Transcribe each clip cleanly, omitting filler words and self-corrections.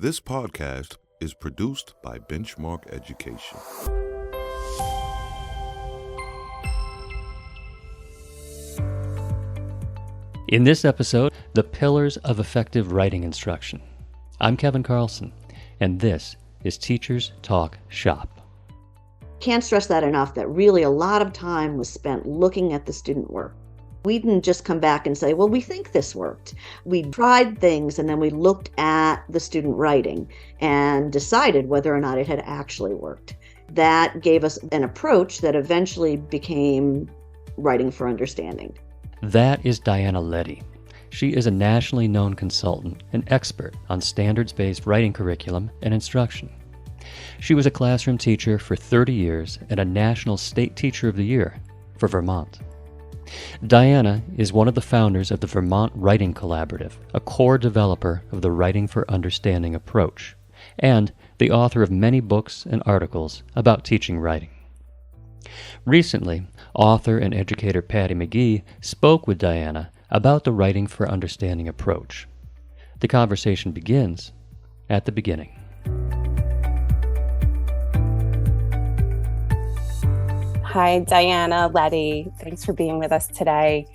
This podcast is produced by Benchmark Education. In this episode, the pillars of effective writing instruction. I'm Kevin Carlson, and this is Teachers Talk Shop. Can't stress that enough, that really a lot of time was spent looking at the student work. We didn't just come back and say, well, we think this worked. We tried things and then we looked at the student writing and decided whether or not it had actually worked. That gave us an approach that eventually became writing for understanding. That is Diana Leddy. She is a nationally known consultant and expert on standards-based writing curriculum and instruction. She was a classroom teacher for 30 years and a National State Teacher of the Year for Vermont. Diana is one of the founders of the Vermont Writing Collaborative, a core developer of the Writing for Understanding approach, and the author of many books and articles about teaching writing. Recently, author and educator Patty McGee spoke with Diana about the Writing for Understanding approach. The conversation begins at the beginning. Hi, Diana, Leddy. Thanks for being with us today.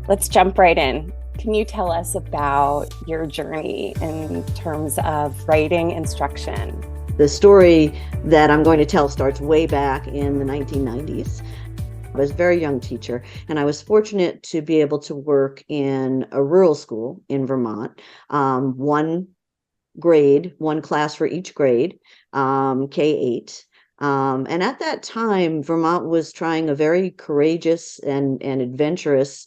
Let's jump right in. Can you tell us about your journey in terms of writing instruction? The story that I'm going to tell starts way back in the 1990s. I was a very young teacher, and I was fortunate to be able to work in a rural school in Vermont. One class for each grade, K-8. And at that time, Vermont was trying a very courageous and adventurous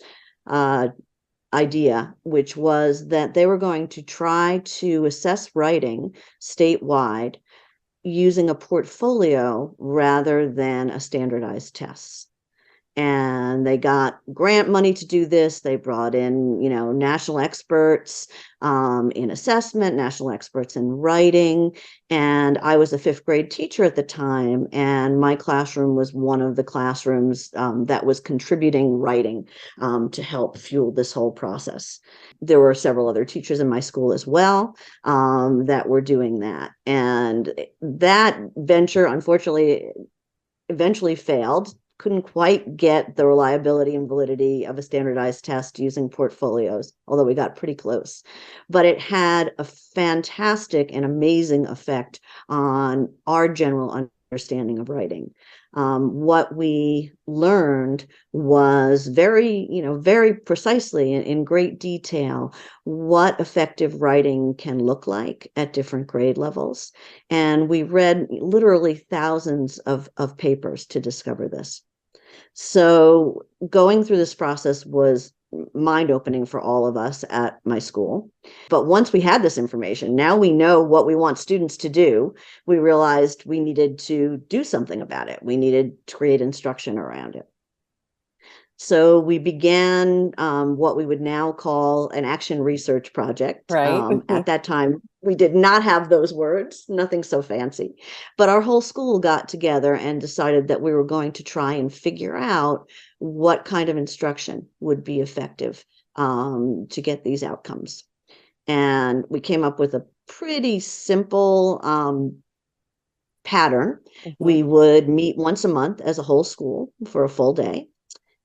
idea, which was that they were going to try to assess writing statewide using a portfolio rather than a standardized test. And they got grant money to do this. They brought in, national experts in assessment, national experts in writing. And I was a fifth grade teacher at the time, and my classroom was one of the classrooms that was contributing writing to help fuel this whole process. There were several other teachers in my school as well that were doing that. And that venture, unfortunately, eventually failed. Couldn't quite get the reliability and validity of a standardized test using portfolios, although we got pretty close. But it had a fantastic and amazing effect on our general understanding of writing. What we learned was very precisely in great detail what effective writing can look like at different grade levels. And we read literally thousands of papers to discover this. So going through this process was mind-opening for all of us at my school. But once we had this information, now we know what we want students to do. We realized we needed to do something about it. We needed to create instruction around it. So we began what we would now call an action research project. Right. At that time, we did not have those words, nothing so fancy. But our whole school got together and decided that we were going to try and figure out what kind of instruction would be effective to get these outcomes. And we came up with a pretty simple pattern. We would meet once a month as a whole school for a full day.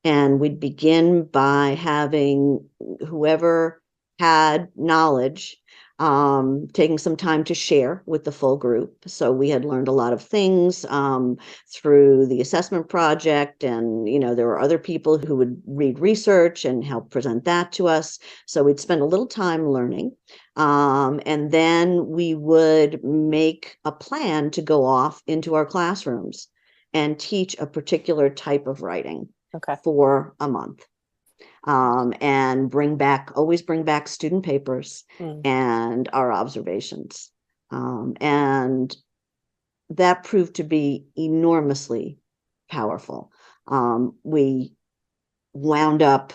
And we'd begin by having whoever had knowledge taking some time to share with the full group. So we had learned a lot of things through the assessment project, and there were other people who would read research and help present that to us. So we'd spend a little time learning, and then we would make a plan to go off into our classrooms and teach a particular type of writing. Okay. For a month, and always bring back student papers and our observations. And that proved to be enormously powerful. We wound up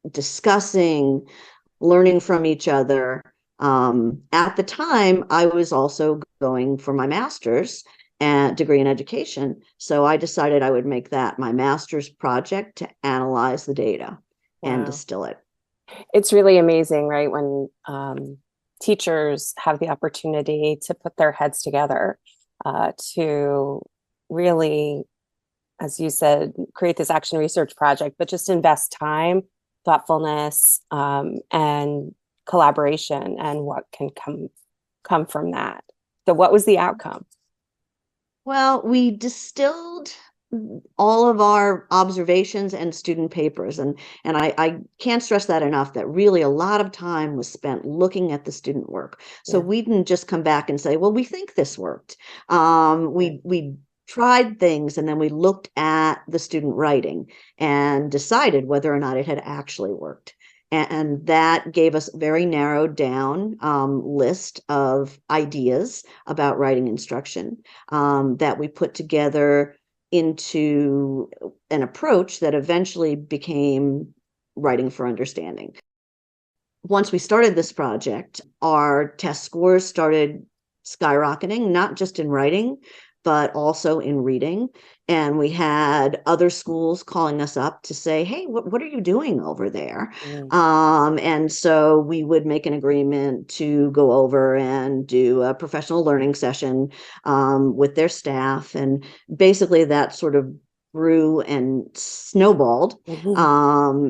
discussing, learning from each other. At the time, I was also going for my master's and degree in education. So I decided I would make that my master's project to analyze the data and distill it. It's really amazing, right? When teachers have the opportunity to put their heads together to really, as you said, create this action research project, but just invest time, thoughtfulness, and collaboration, and what can come from that. So what was the outcome? Well, we distilled all of our observations and student papers. And I can't stress that enough, that really a lot of time was spent looking at the student work. So we didn't just come back and say, well, we think this worked. We tried things, and then we looked at the student writing and decided whether or not it had actually worked. And that gave us a very narrowed down list of ideas about writing instruction that we put together into an approach that eventually became Writing for Understanding. Once we started this project, our test scores started skyrocketing, not just in writing, but also in reading. And we had other schools calling us up to say, hey, what are you doing over there? And so we would make an agreement to go over and do a professional learning session with their staff. And basically that sort of grew and snowballed.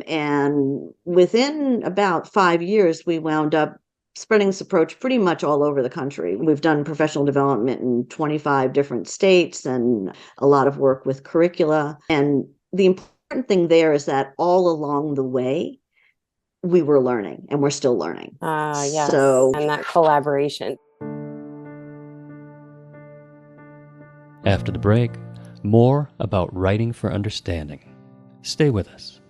And within about 5 years, we wound up spreading this approach pretty much all over the country. We've done professional development in 25 different states and a lot of work with curricula. And the important thing there is that all along the way, we were learning, and we're still learning. Yes. So, and that collaboration. After the break, more about Writing for Understanding. Stay with us.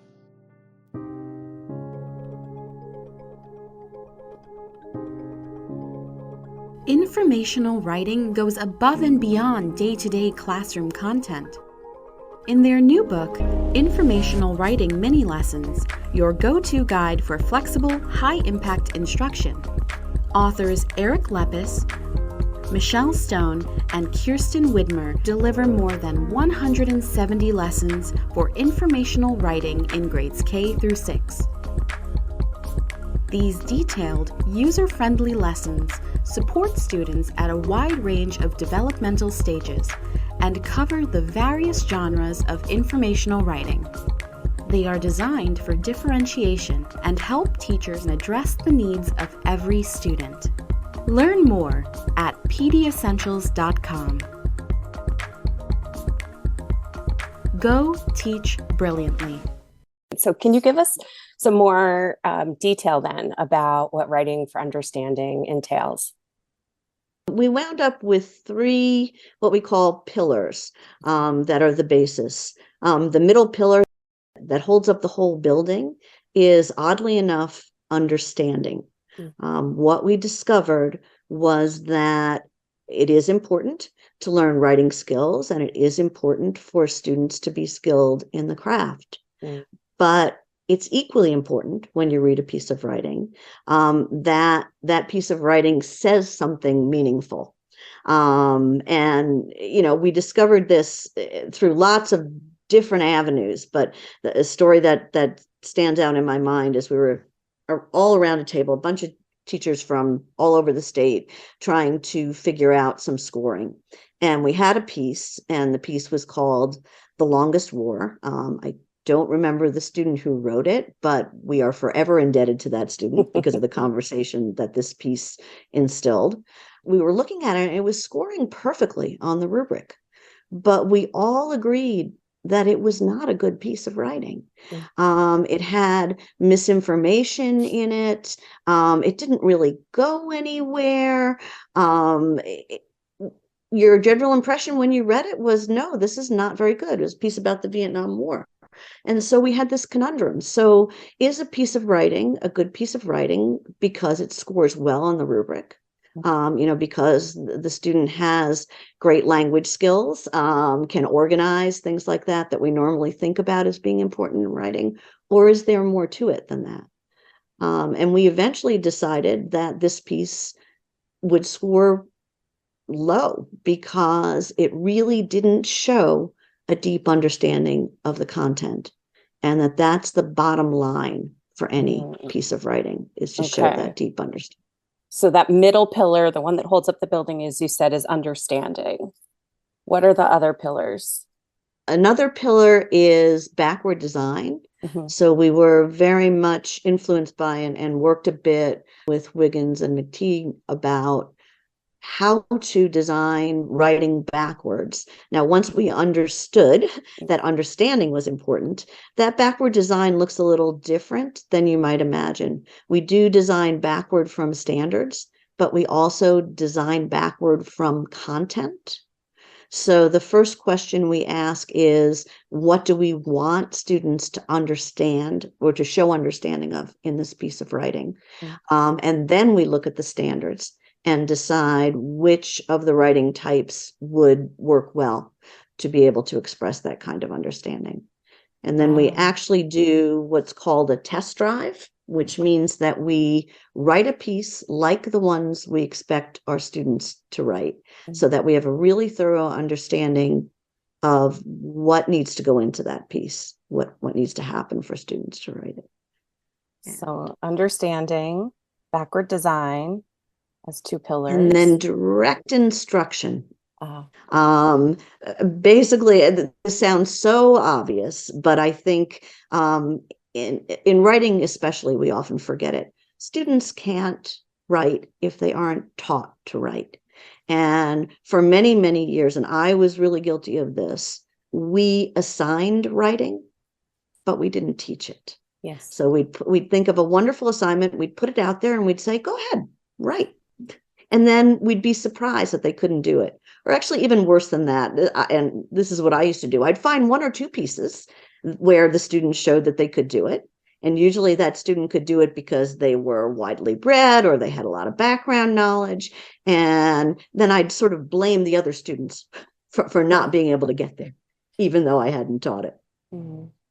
Informational writing goes above and beyond day-to-day classroom content. In their new book, Informational Writing Mini Lessons, your go-to guide for flexible, high-impact instruction, authors Eric Lepis, Michelle Stone, and Kirsten Widmer deliver more than 170 lessons for informational writing in grades K through 6. These detailed, user-friendly lessons support students at a wide range of developmental stages and cover the various genres of informational writing. They are designed for differentiation and help teachers address the needs of every student. Learn more at pdessentials.com. Go teach brilliantly. So can you give us some more detail then about what Writing for Understanding entails? We wound up with 3 what we call pillars that are the basis. The middle pillar that holds up the whole building is, oddly enough, understanding. What we discovered was that it is important to learn writing skills, and it is important for students to be skilled in the craft. But it's equally important when you read a piece of writing that piece of writing says something meaningful. And, we discovered this through lots of different avenues, but the story that stands out in my mind is we were all around a table, a bunch of teachers from all over the state trying to figure out some scoring. And we had a piece, and the piece was called The Longest War. I don't remember the student who wrote it, but we are forever indebted to that student because of the conversation that this piece instilled. We were looking at it, and it was scoring perfectly on the rubric, but we all agreed that it was not a good piece of writing. It had misinformation in it. It didn't really go anywhere. Your general impression when you read it was, no, this is not very good. It was a piece about the Vietnam War. And so we had this conundrum. So is a piece of writing a good piece of writing because it scores well on the rubric? Because the student has great language skills, can organize, things like that we normally think about as being important in writing, or is there more to it than that? And we eventually decided that this piece would score low because it really didn't show a deep understanding of the content, and that's the bottom line for any piece of writing, is to show that deep understanding. So that middle pillar, the one that holds up the building, as you said, is understanding. What are the other pillars? Another pillar is backward design. Mhm. So we were very much influenced by and worked a bit with Wiggins and McTeague about how to design writing backwards. Now, once we understood that understanding was important, that backward design looks a little different than you might imagine. We do design backward from standards, but we also design backward from content. So the first question we ask is, what do we want students to understand or to show understanding of in this piece of writing? And then we look at the standards and decide which of the writing types would work well to be able to express that kind of understanding. And then we actually do what's called a test drive, which means that we write a piece like the ones we expect our students to write, so that we have a really thorough understanding of what needs to go into that piece, what needs to happen for students to write it. So understanding, backward design as two pillars. And then direct instruction. Uh, Basically, this sounds so obvious, but I think in writing especially, we often forget it. Students can't write if they aren't taught to write. And for many, many years, and I was really guilty of this, we assigned writing, but we didn't teach it. yes. So we'd think of a wonderful assignment, we'd put it out there, and we'd say, go ahead, write. And then we'd be surprised that they couldn't do it. Or actually, even worse than that, and this is what I used to do, I'd find one or two pieces where the students showed that they could do it. And usually that student could do it because they were widely read or they had a lot of background knowledge. And then I'd sort of blame the other students for not being able to get there, even though I hadn't taught it.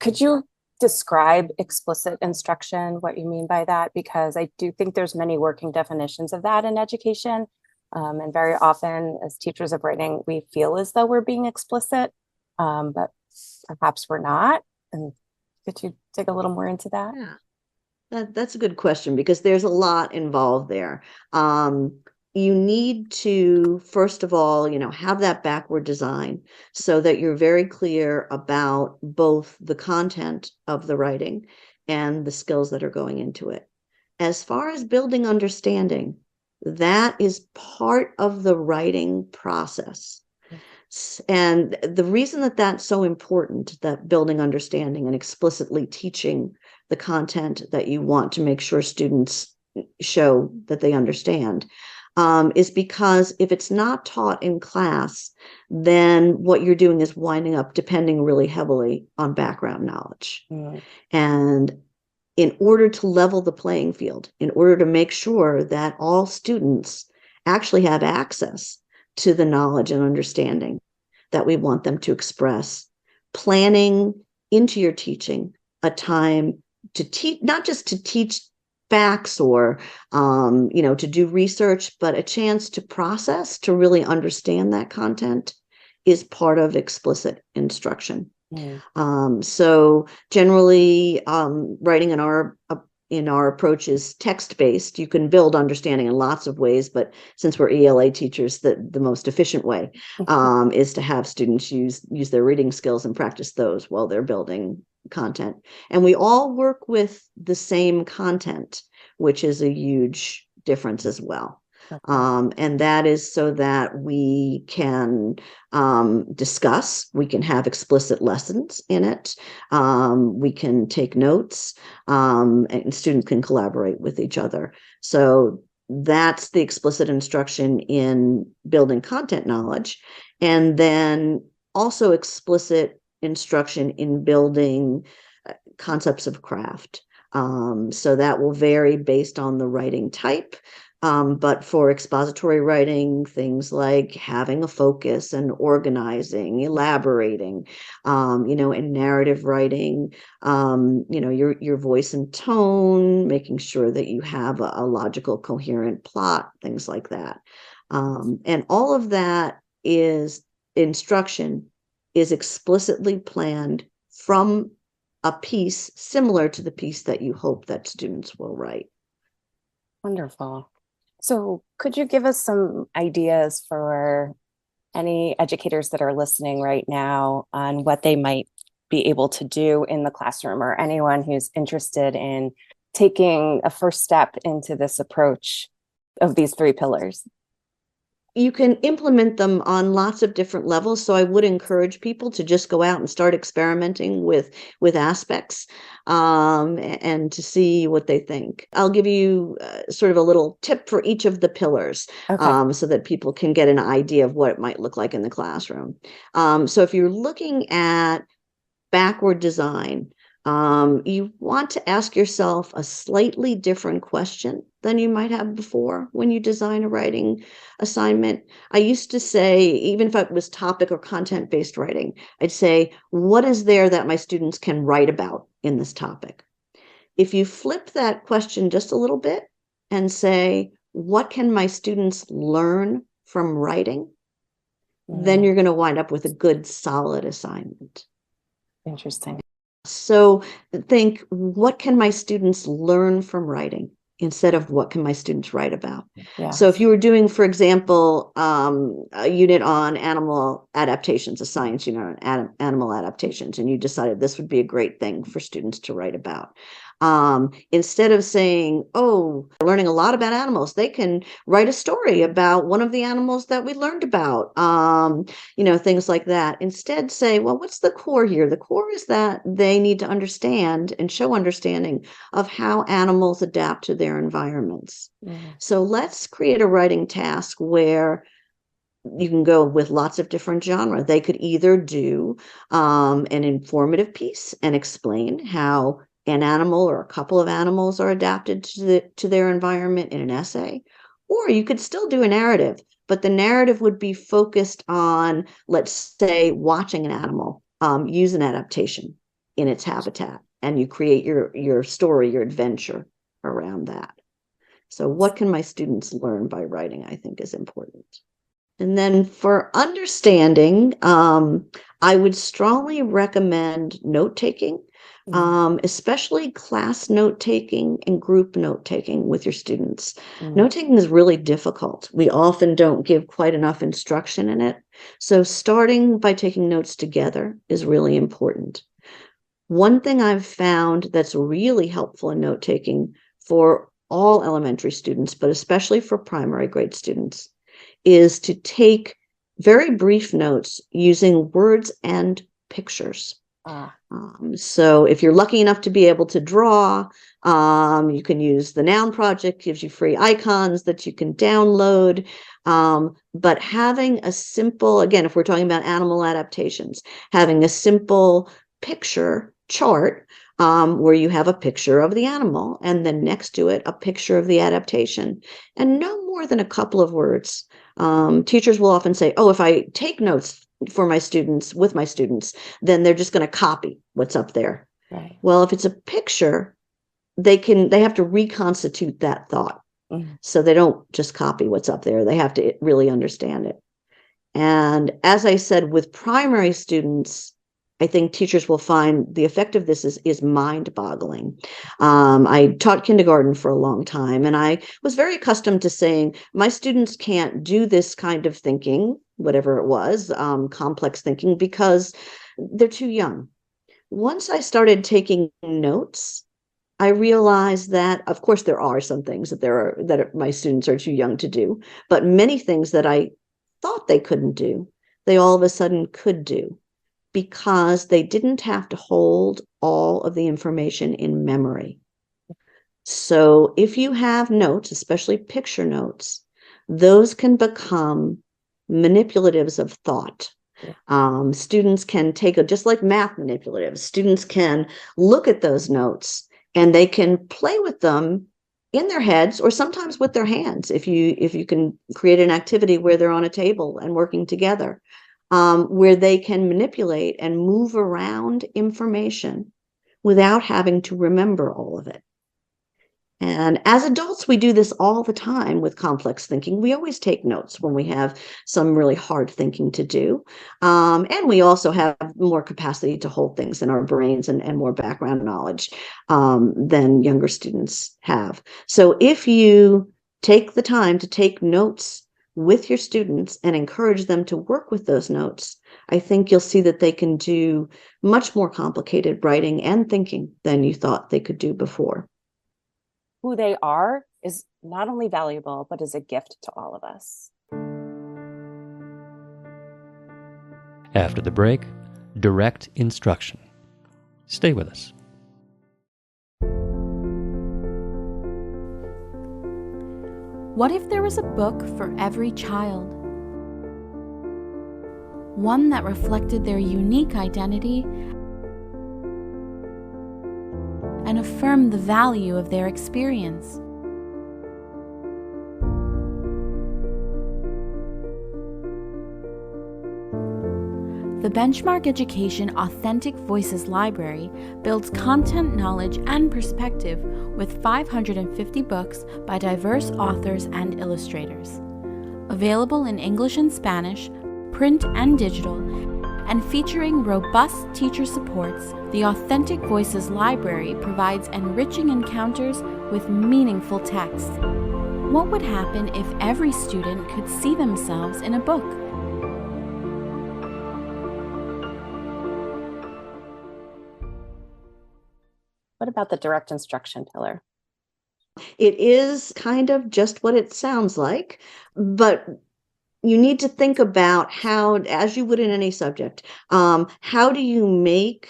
Could you describe explicit instruction, what you mean by that? Because I do think there's many working definitions of that in education. And very often as teachers of writing, we feel as though we're being explicit, but perhaps we're not. And could you dig a little more into that? Yeah, that's a good question because there's a lot involved there. You need to, first of all, have that backward design so that you're very clear about both the content of the writing and the skills that are going into it. As far as building understanding, that is part of the writing process. And the reason that that's so important, that building understanding and explicitly teaching the content that you want to make sure students show that they understand, is because if it's not taught in class, then what you're doing is winding up depending really heavily on background knowledge. And in order to level the playing field, in order to make sure that all students actually have access to the knowledge and understanding that we want them to express, planning into your teaching a time to teach, not just to teach facts or to do research, but a chance to process, to really understand that content is part of explicit instruction. So generally, writing in our approach is text-based. You can build understanding in lots of ways, but since we're ELA teachers, the most efficient way is to have students use their reading skills and practice those while they're building content. And we all work with the same content, which is a huge difference as well. And that is so that we can discuss, we can have explicit lessons in it, we can take notes, and students can collaborate with each other. So that's the explicit instruction in building content knowledge. And then also explicit instruction in building concepts of craft. So that will vary based on the writing type. But for expository writing, things like having a focus and organizing, elaborating, in narrative writing, your voice and tone, making sure that you have a logical, coherent plot, things like that. And all of that instruction is explicitly planned from a piece similar to the piece that you hope that students will write. Wonderful. So could you give us some ideas for any educators that are listening right now on what they might be able to do in the classroom, or anyone who's interested in taking a first step into this approach of these three pillars? You can implement them on lots of different levels. So I would encourage people to just go out and start experimenting with aspects, and to see what they think. I'll give you sort of a little tip for each of the pillars, Okay. so that people can get an idea of what it might look like in the classroom. So if you're looking at backward design, you want to ask yourself a slightly different question than you might have before when you design a writing assignment. I used to say, even if it was topic or content-based writing, I'd say, what is there that my students can write about in this topic? If you flip that question just a little bit and say, what can my students learn from writing? Then you're going to wind up with a good, solid assignment. Interesting. So think, what can my students learn from writing instead of what can my students write about? Yeah. So if you were doing, for example, a unit on animal adaptations, a science unit on animal adaptations, and you decided this would be a great thing for students to write about. Instead of saying, oh, learning a lot about animals, they can write a story about one of the animals that we learned about, things like that. Instead, say, well, what's the core here? The core is that they need to understand and show understanding of how animals adapt to their environments. So let's create a writing task where you can go with lots of different genres. They could either do an informative piece and explain how an animal or a couple of animals are adapted to their environment in an essay, or you could still do a narrative, but the narrative would be focused on, let's say, watching an animal use an adaptation in its habitat, and you create your story, your adventure around that. So what can my students learn by writing, I think, is important. And then for understanding, I would strongly recommend note-taking, especially class note-taking and group note-taking with your students. Note-taking is really difficult. We often don't give quite enough instruction in it. So starting by taking notes together is really important. One thing I've found that's really helpful in note-taking for all elementary students, but especially for primary grade students, is to take very brief notes using words and pictures. So if you're lucky enough to be able to draw, you can use the Noun Project, gives you free icons that you can download. But having a simple, again, if we're talking about animal adaptations, having a simple picture chart where you have a picture of the animal and then next to it a picture of the adaptation, and no more than a couple of words. Teachers will often say, oh, if I take notes for my students, with my students, then they're just going to copy what's up there. Right. Well, if it's a picture, they have to reconstitute that thought. So they don't just copy what's up there. They have to really understand it. And as I said, with primary students, I think teachers will find the effect of this is mind-boggling. I taught kindergarten for a long time, and I was very accustomed to saying, my students can't do this kind of thinking, whatever it was, complex thinking, because they're too young. Once I started taking notes, I realized that, of course, there are some things that my students are too young to do, but many things that I thought they couldn't do, they all of a sudden could do, because they didn't have to hold all of the information in memory. So if you have notes, especially picture notes, those can become manipulatives of thought. Students can take just like math manipulatives, students can look at those notes and they can play with them in their heads or sometimes with their hands. If you can create an activity where they're on a table and working together, where they can manipulate and move around information without having to remember all of it. And as adults, we do this all the time with complex thinking. We always take notes when we have some really hard thinking to do. And we also have more capacity to hold things in our brains and more background knowledge than younger students have. So if you take the time to take notes with your students and encourage them to work with those notes, I think you'll see that they can do much more complicated writing and thinking than you thought they could do before. Who they are is not only valuable, but is a gift to all of us. After the break, direct instruction. Stay with us. What if there was a book for every child? One that reflected their unique identity and affirmed the value of their experience. The Benchmark Education Authentic Voices Library builds content, knowledge, and perspective with 550 books by diverse authors and illustrators. Available in English and Spanish, print and digital, and featuring robust teacher supports, the Authentic Voices Library provides enriching encounters with meaningful text. What would happen if every student could see themselves in a book? What about the direct instruction pillar? It is kind of just what it sounds like, but you need to think about how, as you would in any subject, how do you make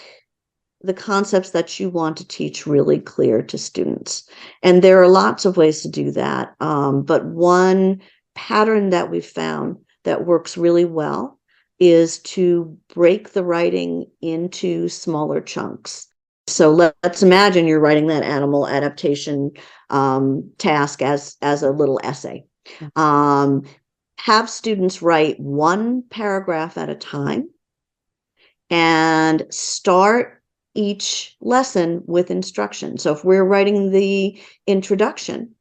the concepts that you want to teach really clear to students? And there are lots of ways to do that. But one pattern that we've found that works really well is to break the writing into smaller chunks. So let's imagine you're writing that animal adaptation task as a little essay. Have students write one paragraph at a time and start each lesson with instruction. So if we're writing the introduction,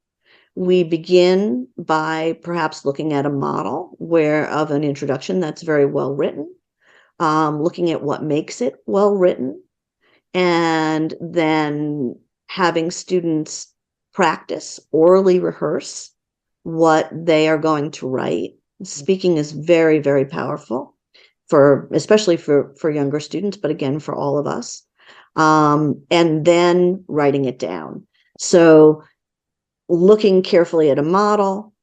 we begin by perhaps looking at a model of an introduction that's very well written, looking at what makes it well written, and then having students practice, orally rehearse what they are going to write. Speaking is very, very powerful, especially for younger students, but again, for all of us. And then writing it down. So looking carefully at a model,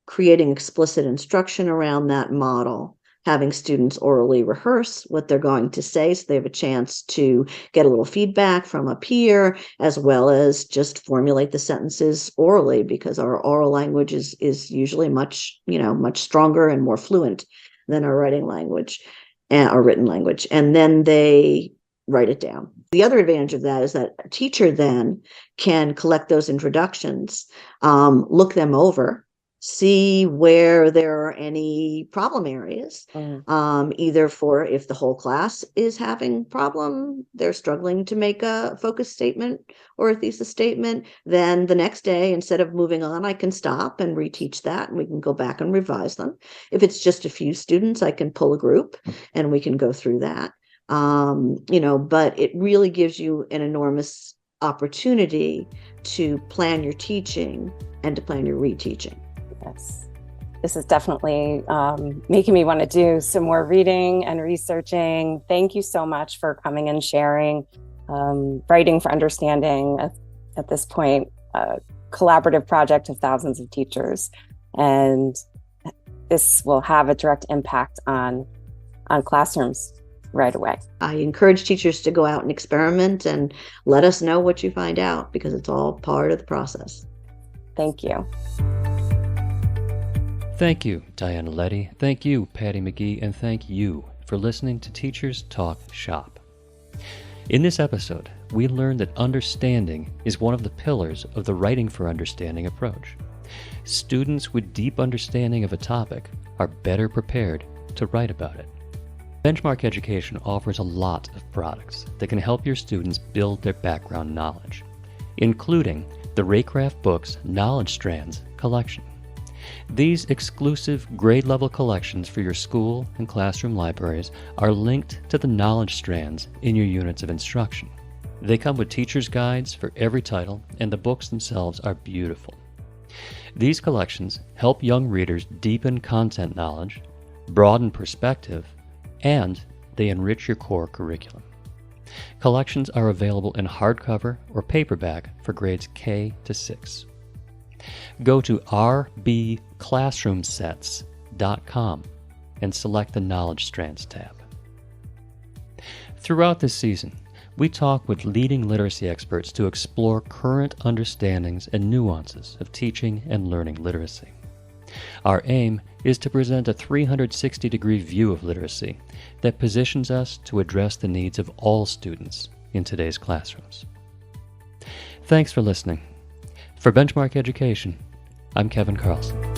creating explicit instruction around that model, having students orally rehearse what they're going to say so they have a chance to get a little feedback from a peer, as well as just formulate the sentences orally, because our oral language is usually much stronger and more fluent than our writing language, or written language. And then they write it down. The other advantage of that is that a teacher then can collect those introductions, look them over, see where there are any problem areas, either for if the whole class is having problem, they're struggling to make a focus statement or a thesis statement, then the next day, instead of moving on, I can stop and reteach that, and we can go back and revise them. If it's just a few students, I can pull a group and we can go through that. But it really gives you an enormous opportunity to plan your teaching and to plan your reteaching. Yes, this is definitely making me want to do some more reading and researching. Thank you so much for coming and sharing. Writing for Understanding, at this point, a collaborative project of thousands of teachers. And this will have a direct impact on classrooms right away. I encourage teachers to go out and experiment and let us know what you find out, because it's all part of the process. Thank you. Thank you, Diana Leddy. Thank you, Patty McGee. And thank you for listening to Teachers Talk Shop. In this episode, we learned that understanding is one of the pillars of the Writing for Understanding approach. Students with deep understanding of a topic are better prepared to write about it. Benchmark Education offers a lot of products that can help your students build their background knowledge, including the Raycraft Books Knowledge Strands collection. These exclusive grade-level collections for your school and classroom libraries are linked to the knowledge strands in your units of instruction. They come with teacher's guides for every title, and the books themselves are beautiful. These collections help young readers deepen content knowledge, broaden perspective, and they enrich your core curriculum. Collections are available in hardcover or paperback for grades K to 6. Go to rbclassroomsets.com and select the Knowledge Strands tab. Throughout this season, we talk with leading literacy experts to explore current understandings and nuances of teaching and learning literacy. Our aim is to present a 360-degree view of literacy that positions us to address the needs of all students in today's classrooms. Thanks for listening. For Benchmark Education, I'm Kevin Carlson.